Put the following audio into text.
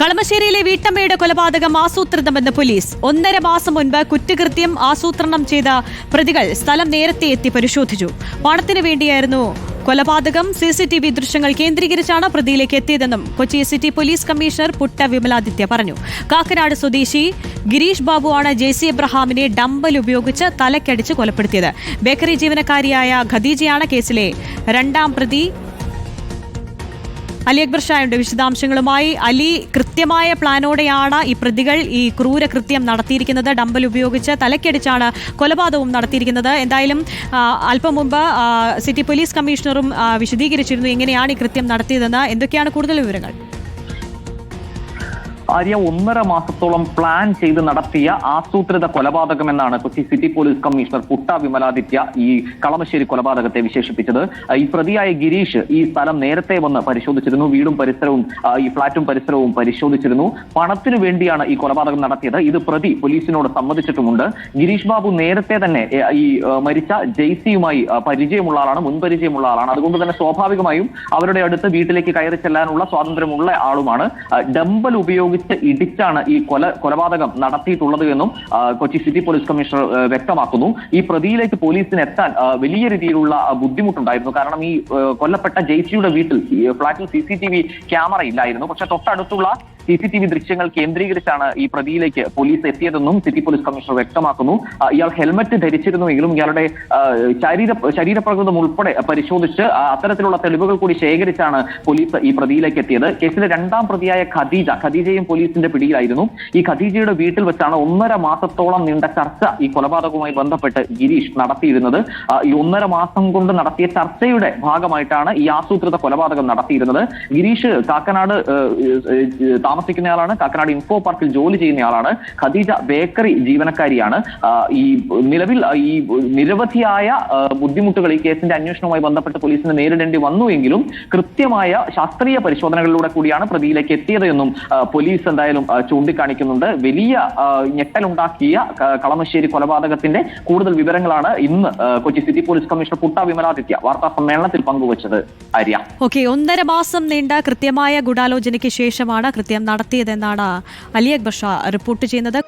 കളമശ്ശേരിയിലെ വീട്ടമ്മയുടെ കൊലപാതകം ആസൂത്രിതമെന്ന് പോലീസ്. 1.5 മാസം മുൻപ് കുറ്റകൃത്യം ആസൂത്രണം ചെയ്ത പ്രതികൾ സ്ഥലം നേരത്തെ എത്തി പരിശോധിച്ചു. പണത്തിനു വേണ്ടിയായിരുന്നു കൊലപാതകം. CCTV ദൃശ്യങ്ങൾ കേന്ദ്രീകരിച്ചാണ് പ്രതിയിലേക്ക് എത്തിയതെന്നും Kochi city police commissioner Putta Vimaladitya പറഞ്ഞു. കാക്കനാട് സ്വദേശി ഗിരീഷ് ബാബുവാണ് JC എബ്രഹാമിനെ ഡമ്പൽ ഉപയോഗിച്ച് തലക്കടിച്ച് കൊലപ്പെടുത്തിയത്. ബേക്കറി ജീവനക്കാരിയായ ഖദീജയാണ് കേസിലെ 2ാം പ്രതി. അലി അക്ബർ ഷായുടെ വിശദാംശങ്ങളുമായി. അലി, കൃത്യമായ പ്ലാനോടെയാണ് ഈ പ്രതികൾ ഈ ക്രൂരകൃത്യം നടത്തിയിരിക്കുന്നത്. ഡമ്പൽ ഉപയോഗിച്ച് തലക്കടിച്ചാണ് കൊലപാതകവും നടത്തിയിരിക്കുന്നത്. എന്തായാലും അല്പം മുമ്പ് സിറ്റി പോലീസ് കമ്മീഷണറും വിശദീകരിച്ചിരുന്നു എങ്ങനെയാണ് ഈ കൃത്യം നടത്തിയതെന്ന്. എന്തൊക്കെയാണ് കൂടുതൽ വിവരങ്ങൾ? ആര്യ, 1.5 മാസത്തോളം പ്ലാൻ ചെയ്ത് നടത്തിയ ആസൂത്രിത കൊലപാതകമെന്നാണ് Kochi city police commissioner Putta Vimaladitya ഈ കളമശ്ശേരി കൊലപാതകത്തെ വിശേഷിപ്പിച്ചത്. ഈ പ്രതിയായ ഗിരീഷ് ഈ സ്ഥലം നേരത്തെ വന്ന് പരിശോധിച്ചിരുന്നു. വീടും പരിസരവും ഈ ഫ്ളാറ്റും പരിസരവും പരിശോധിച്ചിരുന്നു. പണത്തിനു വേണ്ടിയാണ് ഈ കൊലപാതകം നടത്തിയത്. ഇത് പ്രതി പോലീസിനോട് സമ്മതിച്ചിട്ടുമുണ്ട്. ഗിരീഷ് ബാബു നേരത്തെ തന്നെ ഈ മരിച്ച JCയുമായി പരിചയമുള്ള ആളാണ്, മുൻപരിചയമുള്ള ആളാണ്. അതുകൊണ്ട് തന്നെ സ്വാഭാവികമായും അവരുടെ അടുത്ത് വീട്ടിലേക്ക് കയറി ചെല്ലാനുള്ള സ്വാതന്ത്ര്യമുള്ള ആളുമാണ്. ഡമ്പൽ ഉപയോഗിച്ച് ഇടിച്ചാണ് ഈ കൊലപാതകം നടത്തിയിട്ടുള്ളത് എന്നും കൊച്ചി സിറ്റി പോലീസ് കമ്മീഷണർ വ്യക്തമാക്കുന്നു. ഈ പ്രതിയിലേക്ക് പോലീസിന് എത്താൻ വലിയ രീതിയിലുള്ള ബുദ്ധിമുട്ടുണ്ടായിരുന്നു. കാരണം ഈ കൊല്ലപ്പെട്ട JCയുടെ വീട്ടിൽ ഫ്ളാറ്റിൽ CCTV ക്യാമറ ഇല്ലായിരുന്നു. പക്ഷെ തൊട്ടടുത്തുള്ള CCTV ദൃശ്യങ്ങൾ കേന്ദ്രീകരിച്ചാണ് ഈ പ്രതിയിലേക്ക് പോലീസ് എത്തിയതെന്നും സിറ്റി പോലീസ് കമ്മീഷണർ വ്യക്തമാക്കുന്നു. ഇയാൾ ഹെൽമറ്റ് ധരിച്ചിരുന്നുവെങ്കിലും ഇയാളുടെ ശരീരപ്രകൃതം ഉൾപ്പെടെ പരിശോധിച്ച് അത്തരത്തിലുള്ള തെളിവുകൾ കൂടി ശേഖരിച്ചാണ് പോലീസ് ഈ പ്രതിയിലേക്ക് എത്തിയത്. കേസിലെ 2ാം പ്രതിയായ ഖദീജയും പോലീസിന്റെ പിടിയിലായിരുന്നു. ഈ ഖദീജയുടെ വീട്ടിൽ വെച്ചാണ് 1.5 മാസത്തോളം നീണ്ട ചർച്ച ഈ കൊലപാതകവുമായി ബന്ധപ്പെട്ട് ഗിരീഷ് നടത്തിയിരുന്നത്. ഈ 1.5 മാസം കൊണ്ട് നടത്തിയ ചർച്ചയുടെ ഭാഗമായിട്ടാണ് ഈ ആസൂത്രിത കൊലപാതകം നടത്തിയിരുന്നത്. ഗിരീഷ് കാക്കനാട് താമസിക്കുന്നയാളാണ്, കാക്കനാട് ഇൻഫോ പാർക്കിൽ ജോലി ചെയ്യുന്നയാളാണ്. ഖദീജ ബേക്കറി ജീവനക്കാരിയാണ്. ഈ നിലവിൽ ഈ നിരവധിയായ ബുദ്ധിമുട്ടുകൾ ഈ കേസിന്റെ അന്വേഷണവുമായി ബന്ധപ്പെട്ട് പോലീസിന് നേരിടേണ്ടി വന്നുവെങ്കിലും കൃത്യമായ ശാസ്ത്രീയ പരിശോധനകളിലൂടെ കൂടിയാണ് പ്രതിയിലേക്ക് എത്തിയത് എന്നും പോലീസ് എന്തായാലും ചൂണ്ടിക്കാണിക്കുന്നുണ്ട്. വലിയ ഞെട്ടലുണ്ടാക്കിയ കളമശ്ശേരി കൊലപാതകത്തിന്റെ കൂടുതൽ വിവരങ്ങളാണ് ഇന്ന് Kochi city police commissioner Putta Vimaladitya വാർത്താ സമ്മേളനത്തിൽ പങ്കുവച്ചത്. ആര്യ, 1.5 മാസം നീണ്ട കൃത്യമായ ഗൂഢാലോചനയ്ക്ക് ശേഷമാണ് കൃത്യം നടത്തിയതെന്നാണ് അലി അക്ബർ ഷാ റിപ്പോർട്ട് ചെയ്യുന്നത്.